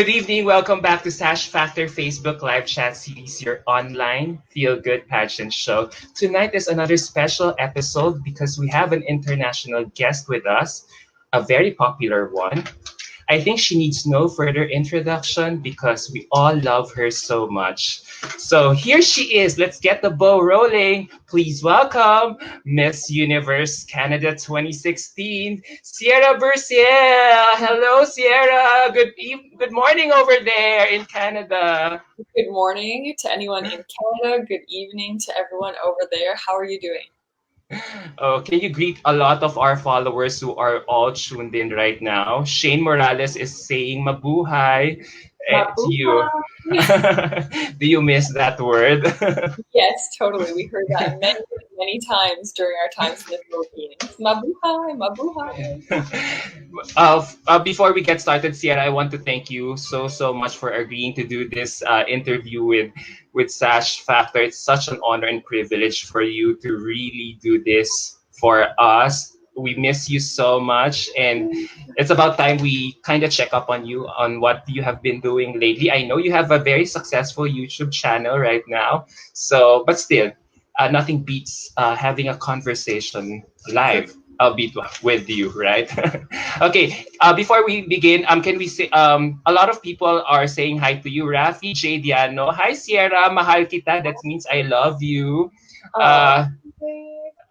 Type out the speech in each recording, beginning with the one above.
Good evening. Welcome back to Sash Factor Facebook live chat series, your online feel good pageant show. Tonight is another special episode because we have an international guest with us, a very popular one. I think she needs no further introduction because we all love her so much. So here she is. Let's get the bow rolling. Please welcome Miss Universe Canada 2016, Siera Bearchell. Hello, Siera. Good morning over there in Canada. Good morning to anyone in Canada. Good evening to everyone over there. How are you doing? Oh, can you greet a lot of our followers who are all tuned in right now? Shane Morales is saying mabuhay to you. Mabuhay! Do you miss that word? Yes, totally. We heard that many, many times during our times in the Philippines. Mabuhay! Mabuhay! Before we get started, Sierra, I want to thank you so much for agreeing to do this interview with Sash Factor. It's such an honor and privilege for you to really do this for us. We miss you so much, and it's about time we kind of check up on you on what you have been doing lately. I know you have a very successful YouTube channel right now, so but still, nothing beats having a conversation live. I'll be with you, right? Okay. Before we begin, can we say a lot of people are saying hi to you, Rafi J Diano. Hi, Sierra, mahal kita. That means I love you. Oh, Uh,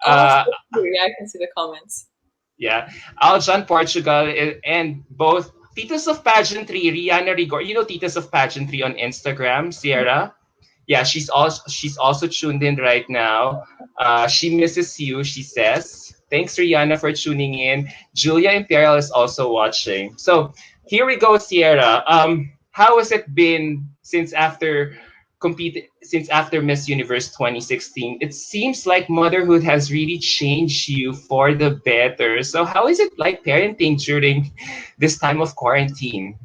oh, uh, yeah, I can see the comments. yeah, Aljan Portugal and both Titos of Pageantry, Rihanna Rigor. You know Titos of Pageantry on Instagram, Sierra. Yeah, she's also tuned in right now. She misses you, she says. Thanks, Rihanna, for tuning in. Julia Imperial is also watching. So here we go, Sierra. How has it been since after Miss Universe 2016? It seems like motherhood has really changed you for the better. So how is it like parenting during this time of quarantine?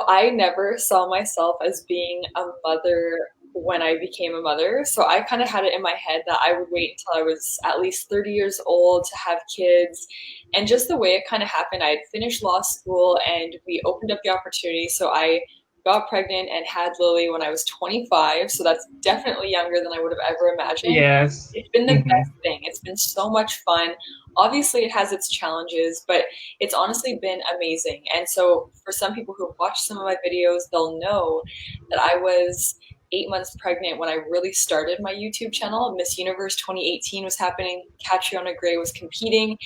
I never saw myself as being a mother when I became a mother. So I kind of had it in my head that I would wait until I was at least 30 years old to have kids. And just the way it kind of happened, I had finished law school and we opened up the opportunity. So I got pregnant and had Lily when I was 25. So that's definitely younger than I would have ever imagined. Yes. It's been the Mhm. best thing. It's been so much fun. Obviously, it has its challenges, but it's honestly been amazing. And so, for some people who have watched some of my videos, they'll know that I was 8 months pregnant when I really started my YouTube channel. Miss Universe 2018 was happening, Catriona Gray was competing,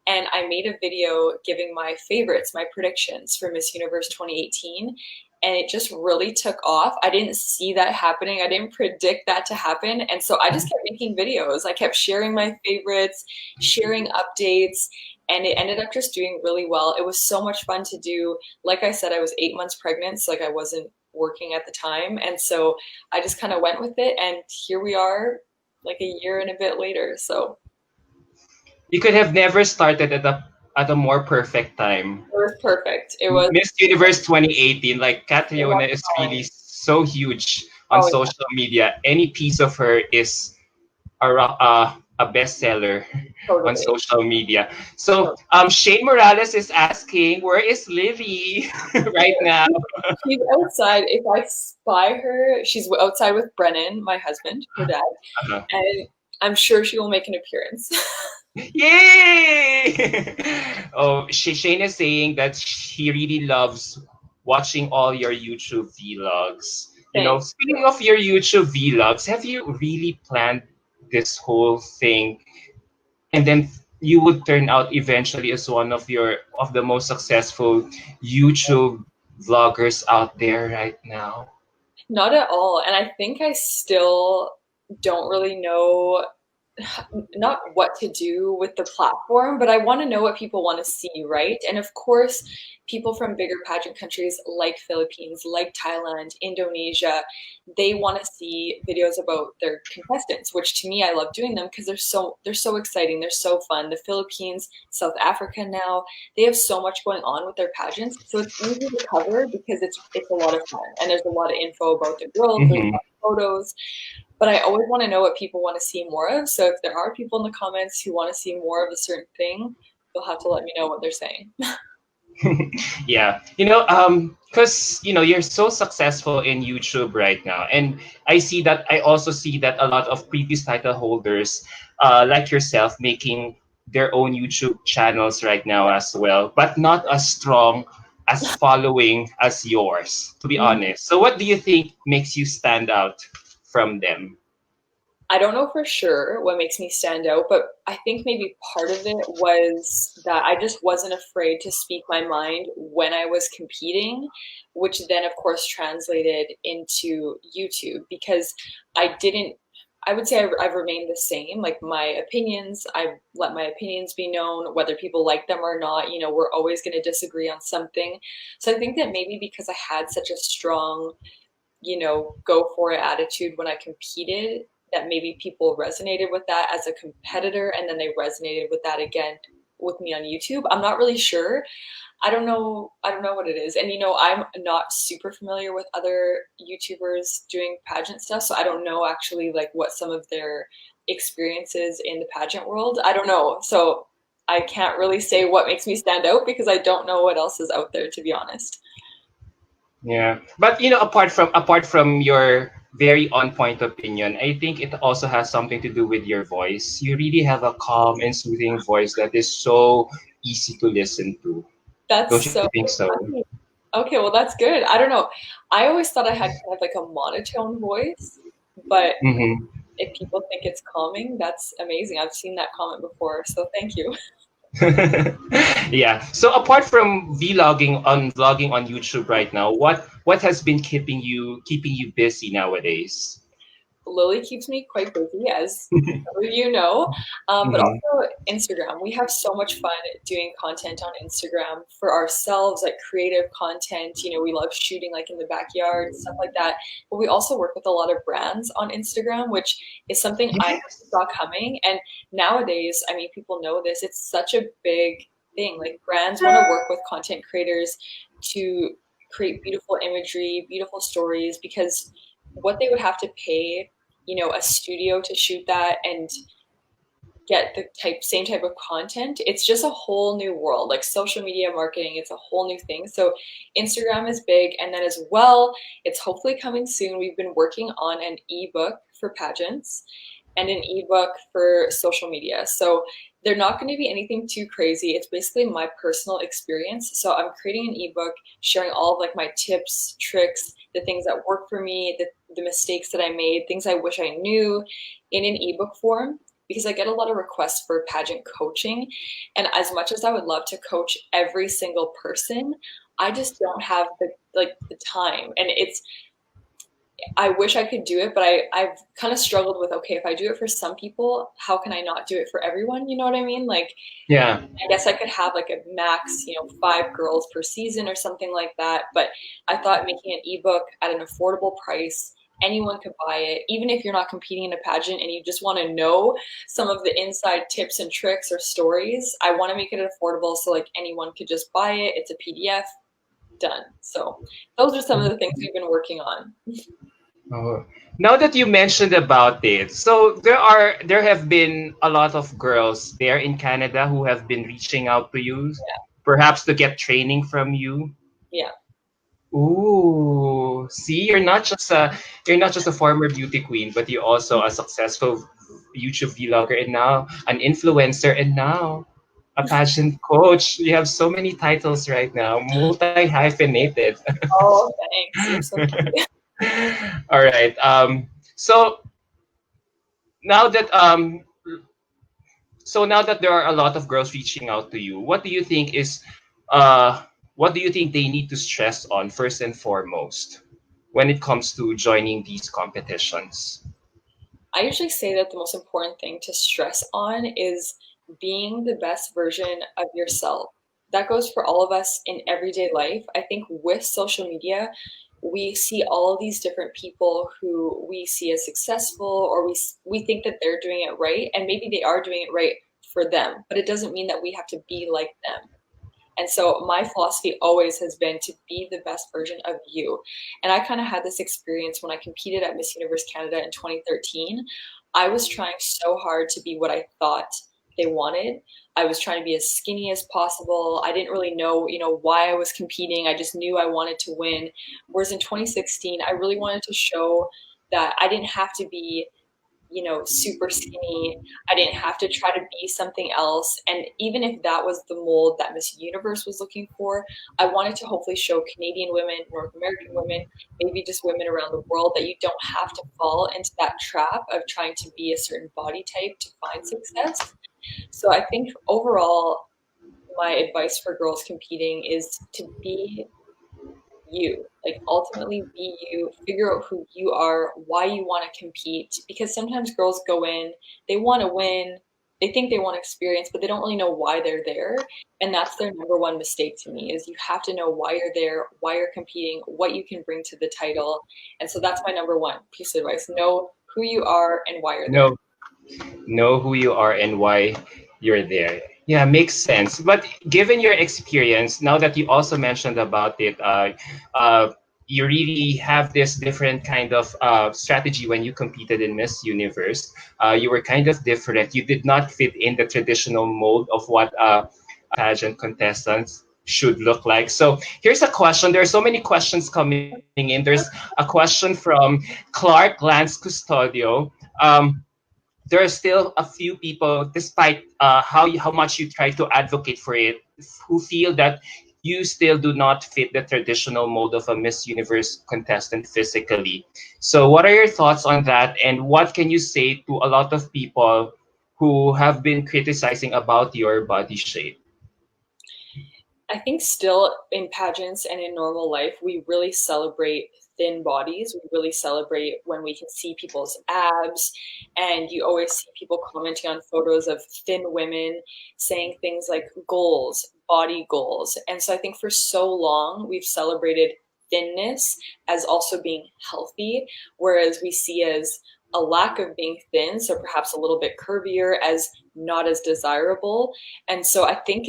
and I made a video giving my favorites, my predictions for Miss Universe 2018. And it just really took off. I didn't see that happening. I didn't predict that to happen. And so I just kept making videos. I kept sharing my favorites, sharing updates, and it ended up just doing really well. It was so much fun to do. Like I said, I was 8 months pregnant, so like I wasn't working at the time. And so I just kind of went with it. And here we are, like a year and a bit later. So You could have never started at a more perfect time. it was perfect. It was, Miss Universe 2018, like it was Catriona is really so huge on oh yeah, social media. Any piece of her is a bestseller on totally. social media. So Shane Morales is asking, where is Lily right now? She's outside. If I spy her, she's outside with Brennan, my husband, her dad, Uh-huh. and I'm sure she will make an appearance. Yay! Oh, Shane is saying that he really loves watching all your YouTube vlogs. Thanks. Speaking of your YouTube vlogs, have you really planned this whole thing and then you would turn out eventually as one of the most successful YouTube vloggers out there right now? Not at all. And I think I still don't really know not what to do with the platform, but I want to know what people want to see, right? And of course, people from bigger pageant countries like Philippines, like Thailand, Indonesia, they want to see videos about their contestants, which to me I love doing them because they're so exciting, they're so fun. The Philippines, South Africa now, they have so much going on with their pageants. So it's easy to cover because it's a lot of fun and there's a lot of info about the girls, there's a Hmm. lot of photos, but I always want to know what people want to see more of. So if there are people in the comments who want to see more of a certain thing, you'll have to let me know what they're saying. Yeah, because you're so successful in YouTube right now, and I also see that a lot of previous title holders, like yourself, making their own YouTube channels right now as well, but not as strong as following as yours, to be honest. So, what do you think makes you stand out from them? I don't know for sure what makes me stand out, but I think maybe part of it was that I just wasn't afraid to speak my mind when I was competing, which then, of course, translated into YouTube because I didn't. I would say I've remained the same. Like my opinions, I let my opinions be known, whether people like them or not. We're always going to disagree on something. So I think that maybe because I had such a strong go for it attitude when I competed, that maybe people resonated with that as a competitor and then they resonated with that again with me on YouTube. I'm not really sure. I don't know what it is. And I'm not super familiar with other YouTubers doing pageant stuff, so I don't know actually like what some of their experiences in the pageant world. I don't know. So I can't really say what makes me stand out because I don't know what else is out there, to be honest. Yeah, but apart from your very on point opinion, I think it also has something to do with your voice. You really have a calm and soothing voice that is so easy to listen to. That's Don't you so think so? funny. Okay, well that's good. I don't know. I always thought I had kind of like a monotone voice, but Hmm. if people think it's calming, that's amazing. I've seen that comment before, so thank you. Yeah. So apart from vlogging on YouTube right now, what has been keeping you busy nowadays? Lily keeps me quite busy, as you know, but Hmm. also Instagram. We have so much fun doing content on Instagram for ourselves, like creative content. We love shooting like in the backyard, stuff like that. But we also work with a lot of brands on Instagram, which is something I never Yes. saw coming. And nowadays, I mean, people know this, it's such a big thing. Like brands want to work with content creators to create beautiful imagery, beautiful stories, because what they would have to pay a studio to shoot that and get the same type of content, it's just a whole new world. Like social media marketing, it's a whole new thing. So Instagram is big, and then as well, it's hopefully coming soon. We've been working on an ebook for pageants and an ebook for social media. So they're not going to be anything too crazy. It's basically my personal experience. So I'm creating an ebook, sharing all of like my tips, tricks, the things that work for me, the mistakes that I made, things I wish I knew, in an ebook form, because I get a lot of requests for pageant coaching. And as much as I would love to coach every single person, I just don't have the time. And I wish I could do it, but I've kind of struggled with, okay, if I do it for some people, how can I not do it for everyone? You know what I mean? Like Yeah. I guess I could have like a max, 5 girls per season or something like that. But I thought making an ebook at an affordable price, anyone could buy it, even if you're not competing in a pageant and you just want to know some of the inside tips and tricks or stories. I want to make it affordable so like anyone could just buy it. It's a PDF, done. So those are some of the things we've been working on. Oh. Now that you mentioned about it, so there have been a lot of girls there in Canada who have been reaching out to you, perhaps to get training from you. Yeah. Ooh, see, you're not just a former beauty queen, but you're also a successful YouTube vlogger and now an influencer and now a pageant coach. You have so many titles right now, multi hyphenated. Oh, thanks. You're so sweet. All right. So now that um, so now that there are a lot of girls reaching out to you, uh, what do you think they need to stress on first and foremost when it comes to joining these competitions? I usually say that the most important thing to stress on is being the best version of yourself. That goes for all of us in everyday life. I think with social media, we see all these different people who we see as successful, or we think that they're doing it right, and maybe they are doing it right for them, but it doesn't mean that we have to be like them. And so my philosophy always has been to be the best version of you. And I kind of had this experience when I competed at Miss Universe Canada in 2013. I was trying so hard to be what I thought they wanted. I was trying to be as skinny as possible. I didn't really know, why I was competing. I just knew I wanted to win. Whereas in 2016, I really wanted to show that I didn't have to be, super skinny. I didn't have to try to be something else. And even if that was the mold that Miss Universe was looking for, I wanted to hopefully show Canadian women, North American women, maybe just women around the world, that you don't have to fall into that trap of trying to be a certain body type to find success. So I think overall, my advice for girls competing is to be you. Like, ultimately be you, figure out who you are, why you want to compete. Because sometimes girls go in, they want to win, they think they want experience, but they don't really know why they're there. And that's their number one mistake to me, is you have to know why you're there, why you're competing, what you can bring to the title. And so that's my number one piece of advice. Know who you are and why you're there. Know who you are and why you're there. Yeah, makes sense. But given your experience, now that you also mentioned about it, you really have this different kind of strategy when you competed in Miss Universe. You were kind of different. You did not fit in the traditional mold of what pageant contestants should look like. So here's a question. There are so many questions coming in. There's a question from Clark Lance Custodio. There are still a few people, despite how much you try to advocate for it, who feel that you still do not fit the traditional mold of a Miss Universe contestant physically. So, what are your thoughts on that, and what can you say to a lot of people who have been criticizing about your body shape? I think still in pageants and in normal life, we really celebrate thin bodies. We really celebrate when we can see people's abs. And you always see people commenting on photos of thin women saying things like goals, body goals. And so I think for so long, we've celebrated thinness as also being healthy, whereas we see as a lack of being thin, so perhaps a little bit curvier, as not as desirable. And so I think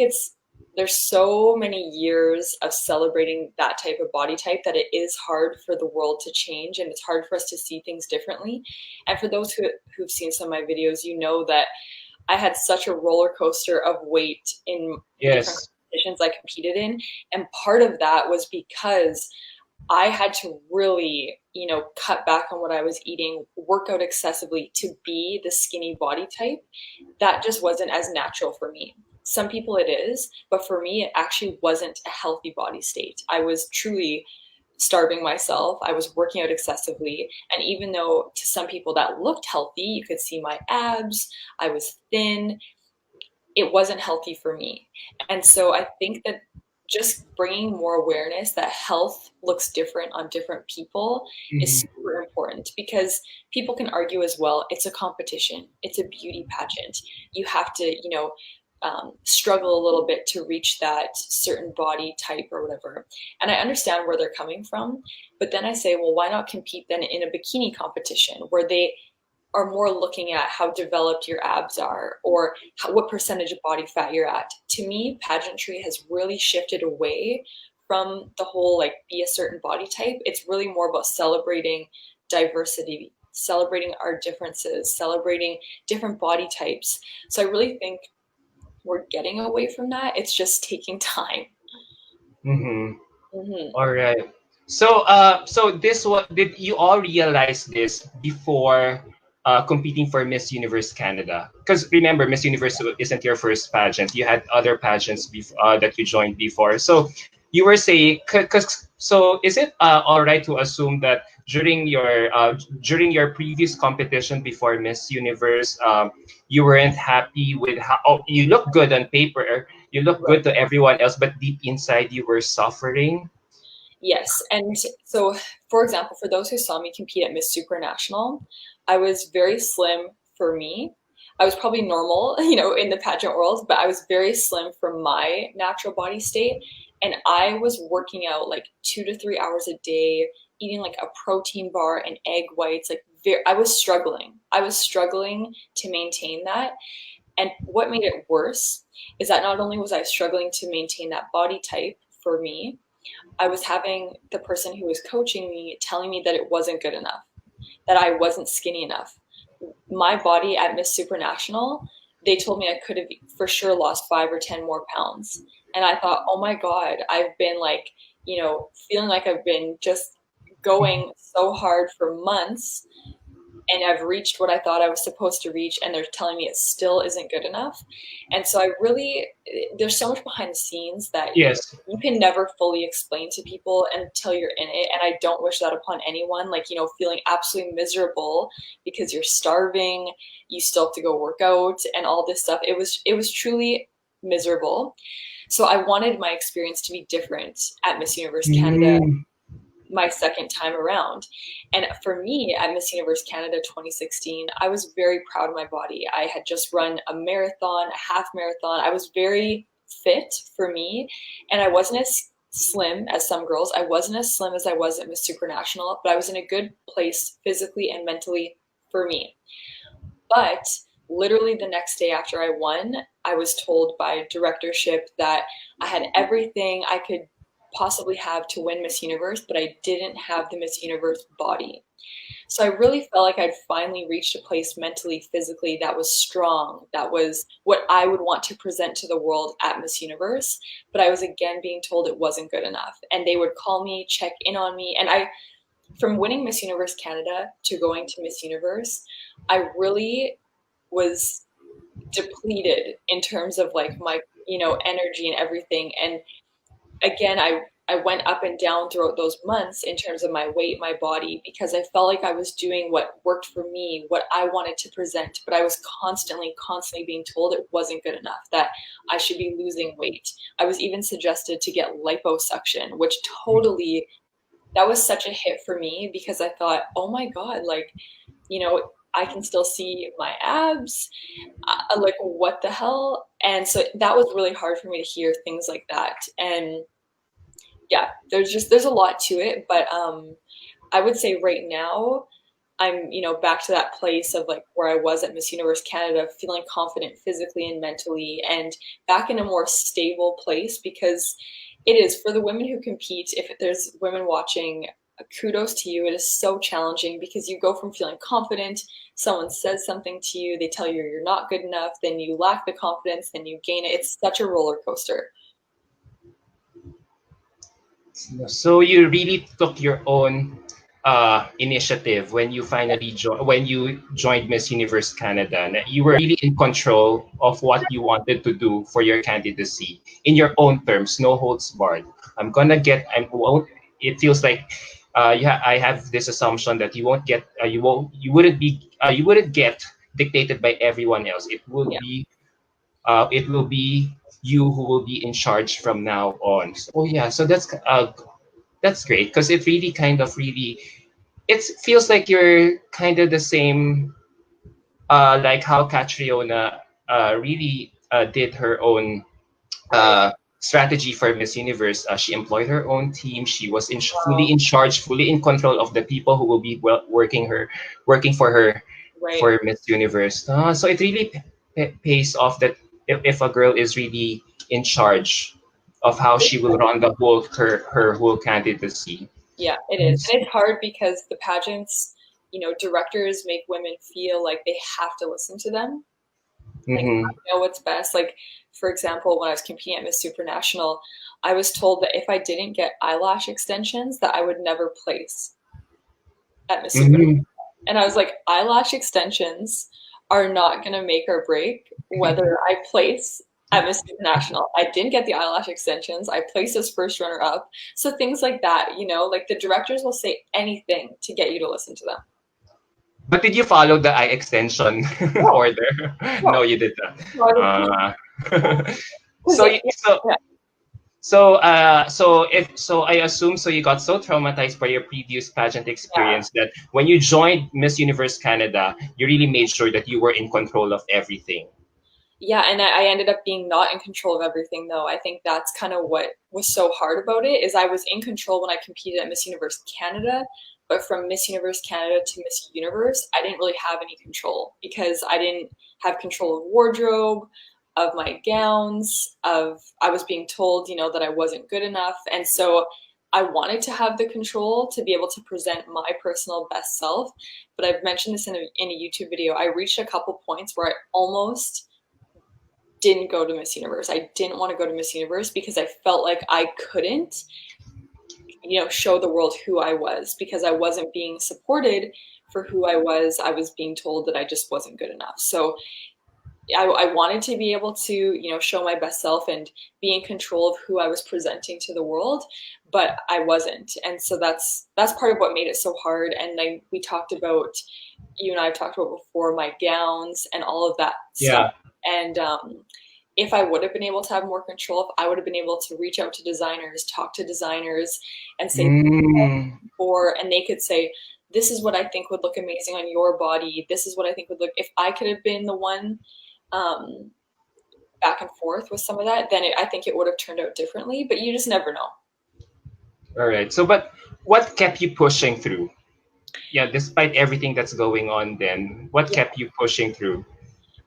there's so many years of celebrating that type of body type that it is hard for the world to change, and it's hard for us to see things differently. And for those who've seen some of my videos, you know that I had such a roller coaster of weight in the different Yes. competitions I competed in. And part of that was because I had to really, cut back on what I was eating, work out excessively to be the skinny body type. That just wasn't as natural for me. Some people it is, but for me, it actually wasn't a healthy body state. I was truly starving myself. I was working out excessively. And even though to some people that looked healthy, you could see my abs, I was thin, it wasn't healthy for me. And so I think that just bringing more awareness that health looks different on different people is Mhm. super important, because people can argue as well, it's a competition, it's a beauty pageant. You have to, struggle a little bit to reach that certain body type or whatever. And I understand where they're coming from. But then I say, well, why not compete then in a bikini competition where they are more looking at how developed your abs are, or what percentage of body fat you're at. To me, pageantry has really shifted away from the whole like be a certain body type. It's really more about celebrating diversity, celebrating our differences, celebrating different body types. So I really think we're getting away from that. It's just taking time. Mm-hmm. Mm-hmm. All right. So, so this what did you all realize this before competing for Miss Universe Canada? Because remember, Miss Universe isn't your first pageant. You had other pageants that you joined before. So, you were saying, because so is it all right to assume that during your previous competition before Miss Universe, you weren't happy with how you look good on paper, you look Right. good to everyone else, but deep inside you were suffering. Yes. And so, for example, for those who saw me compete at Miss Supranational, I was very slim for me. I was probably normal, in the pageant world, but I was very slim for my natural body state. And I was working out like 2 to 3 hours a day, eating like a protein bar and egg whites. Like, I was struggling. I was struggling to maintain that. And what made it worse is that not only was I struggling to maintain that body type for me, I was having the person who was coaching me telling me that it wasn't good enough, that I wasn't skinny enough. My body at Miss Supranational they told me I could have for sure lost 5 or 10 more pounds. And I thought, oh my God, I've been like, feeling like I've been just going so hard for months, and I've reached what I thought I was supposed to reach, and they're telling me it still isn't good enough. And so there's so much behind the scenes that Yes. you can never fully explain to people until you're in it. And I don't wish that upon anyone, like, feeling absolutely miserable because you're starving, you still have to go work out and all this stuff. It was truly miserable. So I wanted my experience to be different at Miss Universe Canada Mm. my second time around. And for me at Miss Universe Canada 2016, I was very proud of my body. I had just run a marathon, a half marathon. I was very fit for me, and I wasn't as slim as some girls. I wasn't as slim as I was at Miss Supranational, but I was in a good place physically and mentally for me. But literally the next day after I won, I was told by directorship that I had everything I could possibly have to win Miss Universe, but I didn't have the Miss Universe body. So I really felt like I'd finally reached a place mentally, physically that was strong, that was what I would want to present to the world at Miss Universe. But I was again being told it wasn't good enough. And they would call me, check in on me. And from winning Miss Universe Canada to going to Miss Universe, I really was depleted in terms of like my, energy and everything. And again, I went up and down throughout those months in terms of my weight, my body, because I felt like I was doing what worked for me, what I wanted to present, but I was constantly being told it wasn't good enough, that I should be losing weight. I was even suggested to get liposuction, which totally, that was such a hit for me because I thought, oh my God, like, I can still see my abs. Like, what the hell? And so that was really hard for me to hear things like that. And yeah, there's a lot to it, but I would say right now I'm, back to that place of like where I was at Miss Universe Canada, feeling confident physically and mentally, and back in a more stable place, because it is for the women who compete. If there's women watching, kudos to you. It is so challenging because you go from feeling confident, someone says something to you, they tell you you're not good enough, then you lack the confidence, then you gain it. It's such a roller coaster. So you really took your own initiative when you when you joined Miss Universe Canada. And you were Yeah, really in control of what you wanted to do for your candidacy in your own terms, no holds barred. I'm gonna get. I won't. It feels like I have this assumption that you won't get. You wouldn't be. You wouldn't get dictated by everyone else. It will yeah. be. It will be you who will be in charge from now on. So, oh yeah, so that's great because it really it feels like you're kind of the same like how Catriona really did her own Right. strategy for Miss Universe. She employed her own team. She was fully Wow. in charge, fully in control of the people who will be working for her Right. for Miss Universe. So it really pays off that if a girl is really in charge of how she will run her whole candidacy. Yeah, it is. And it's hard because the pageants, directors make women feel like they have to listen to them. Like, Mm-hmm. I know what's best. Like, for example, when I was competing at Miss Supranational, I was told that if I didn't get eyelash extensions, that I would never place at Miss Supranational. Mm-hmm. And I was like, eyelash extensions are not going to make or break whether I place at Miss International. I didn't get the eyelash extensions. I placed as first runner up. So things like that, like the directors will say anything to get you to listen to them. But did you follow the eye extension No, order? no, No, you did not. no, I So was, you, so yeah, so I assume so you got so traumatized by your previous pageant yeah. experience that when you joined Miss Universe Canada, you really made sure that you were in control of everything. Yeah, and I ended up being not in control of everything though. I think that's kind of what was so hard about it is I was in control when I competed at Miss Universe Canada, but from Miss Universe Canada to Miss Universe, I didn't really have any control because I didn't have control of wardrobe, of my gowns, of I was being told, that I wasn't good enough. And so I wanted to have the control to be able to present my personal best self, but I've mentioned this in a YouTube video. I reached a couple points where I almost didn't go to Miss Universe. I didn't want to go to Miss Universe because I felt like I couldn't, show the world who I was because I wasn't being supported for who I was. I was being told that I just wasn't good enough. So I wanted to be able to, show my best self and be in control of who I was presenting to the world, but I wasn't. And so that's part of what made it so hard. And we talked about, you and I have talked about before, my gowns and all of that stuff. Yeah. And if I would have been able to have more control, if I would have been able to reach out to designers, talk to designers, and say, Mm. and they could say, this is what I think would look amazing on your body. This is what I think would look. If I could have been the one back and forth with some of that, then I think it would have turned out differently. But you just never know. All right. So, but what kept you pushing through? Yeah, despite everything that's going on, then what kept you pushing through?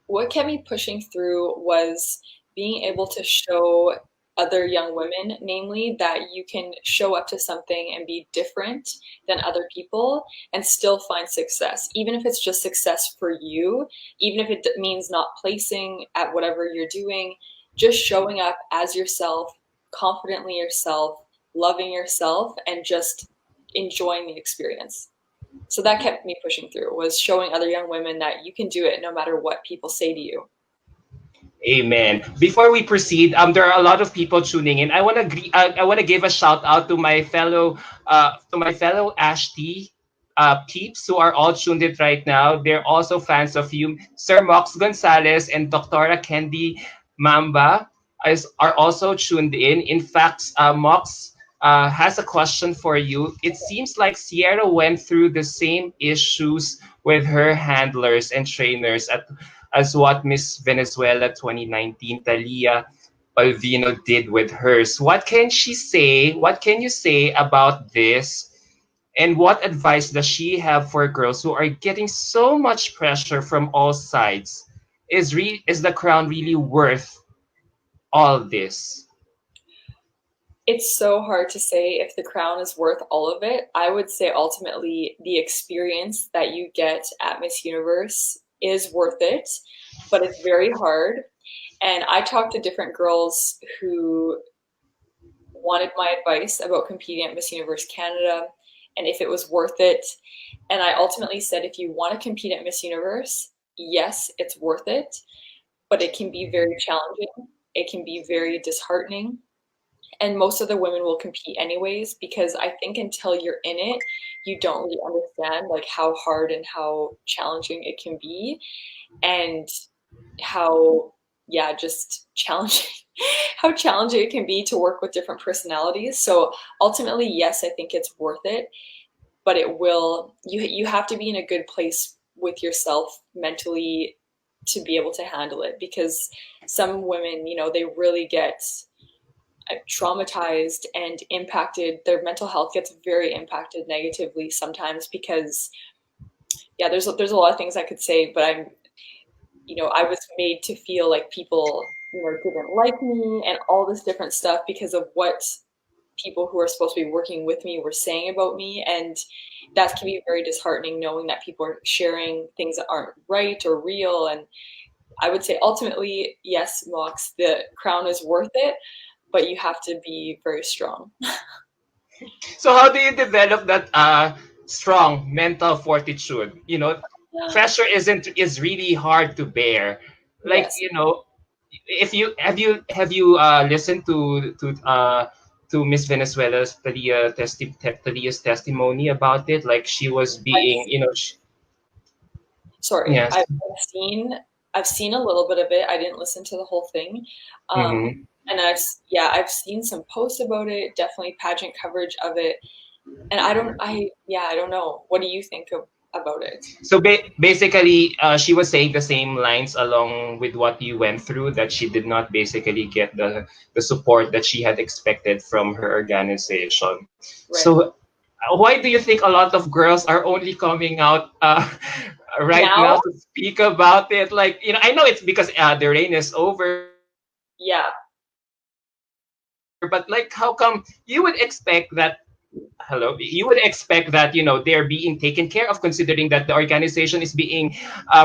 What kept me pushing through was being able to show other young women, namely, that you can show up to something and be different than other people and still find success, even if it's just success for you, even if it means not placing at whatever you're doing, just showing up as yourself, confidently yourself, loving yourself, and just enjoying the experience. So that kept me pushing through, was showing other young women that you can do it no matter what people say to you. Amen. Before we proceed, there are a lot of people tuning in. I want to give a shout out to my fellow Ashti peeps who are all tuned in right now. They're also fans of you. Sir Mox Gonzalez and Doctora Candy Mamba are also tuned in. In fact, Mox has a question for you. It seems like Siera went through the same issues with her handlers and trainers as what Miss Venezuela 2019 Talia Alvino did with hers. What can she say? What can you say about this? And what advice does she have for girls who are getting so much pressure from all sides? Is the crown really worth all this? It's so hard to say if the crown is worth all of it. I would say ultimately the experience that you get at Miss Universe is worth it, but it's very hard. And I talked to different girls who wanted my advice about competing at Miss Universe Canada and if it was worth it. And I ultimately said, if you want to compete at Miss Universe, yes, it's worth it, but it can be very challenging. It can be very disheartening. And most of the women will compete anyways, because I think until you're in it, you don't really understand like how hard and how challenging it can be, and how just challenging how challenging it can be to work with different personalities. So ultimately, yes, I think it's worth it, but you have to be in a good place with yourself mentally to be able to handle it, because some women, they really get traumatized and impacted. Their mental health gets very impacted negatively sometimes because there's a lot of things I could say, but I was made to feel like people didn't like me and all this different stuff because of what people who are supposed to be working with me were saying about me. And that can be very disheartening, knowing that people are sharing things that aren't right or real. And I would say ultimately, yes, Mox, the crown is worth it, but you have to be very strong. So how do you develop that strong mental fortitude? Pressure is really hard to bear. Like, Yes, if you have you listened to Miss Venezuela's Talia's testimony about it? Like she was being, sorry, yes. I've seen a little bit of it. I didn't listen to the whole thing. Mm-hmm. And I've seen some posts about it, definitely pageant coverage of it. And I don't know. What do you think about it? So basically, she was saying the same lines along with what you went through, that she did not basically get the support that she had expected from her organization. Right. So why do you think a lot of girls are only coming out right Now? now to speak about it? Like, I know it's because the reign is over, but like, how come you would expect that? Hello, you would expect that, they're being taken care of, considering that the organization is being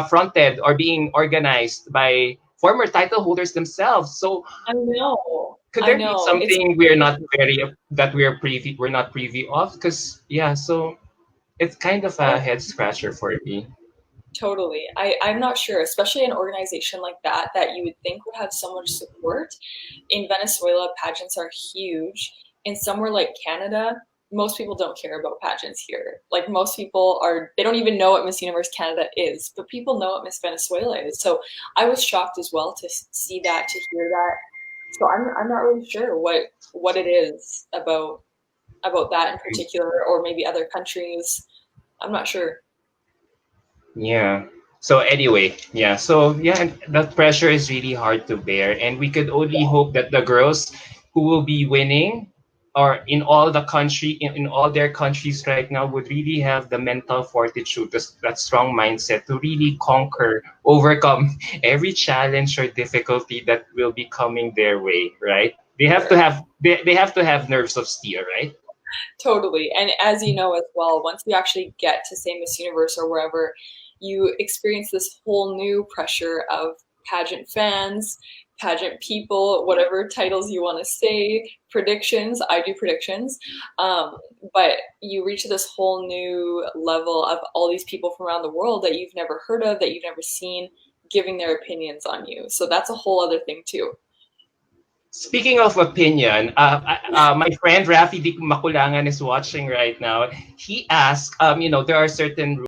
fronted or being organized by female former title holders themselves. So I know. could I there be know. It's something we're not very that we're not privy of? Because yeah, so it's kind of a I head scratcher for me. totally. I'm not sure, especially an organization like that that you would think would have so much support. In Venezuela, pageants are huge. In somewhere like Canada, most people don't care about pageants here. Like most people are, they don't even know what Miss Universe Canada is, but people know what Miss Venezuela is. So I was shocked as well to see that, to hear that. So I'm not really sure what it is about that in particular, or maybe other countries. I'm not sure. Yeah. So anyway, yeah. So yeah, and that pressure is really hard to bear, and we could only hope that the girls who will be winning, or in all the country, in all their countries right now, would really have the mental fortitude, that strong mindset to really conquer, overcome every challenge or difficulty that will be coming their way. Right? They have to have nerves of steel, right? Totally. And as you know as well, once you actually get to say Miss Universe or wherever, you experience this whole new pressure of pageant fans, pageant people, whatever titles you want to say, predictions. I do predictions. Um, but you reach this whole new level of all these people from around the world that you've never heard of, that you've never seen, giving their opinions on you. So that's a whole other thing too. Speaking of opinion, my friend Rafi Di Makulangan is watching right now. He asked, there are certain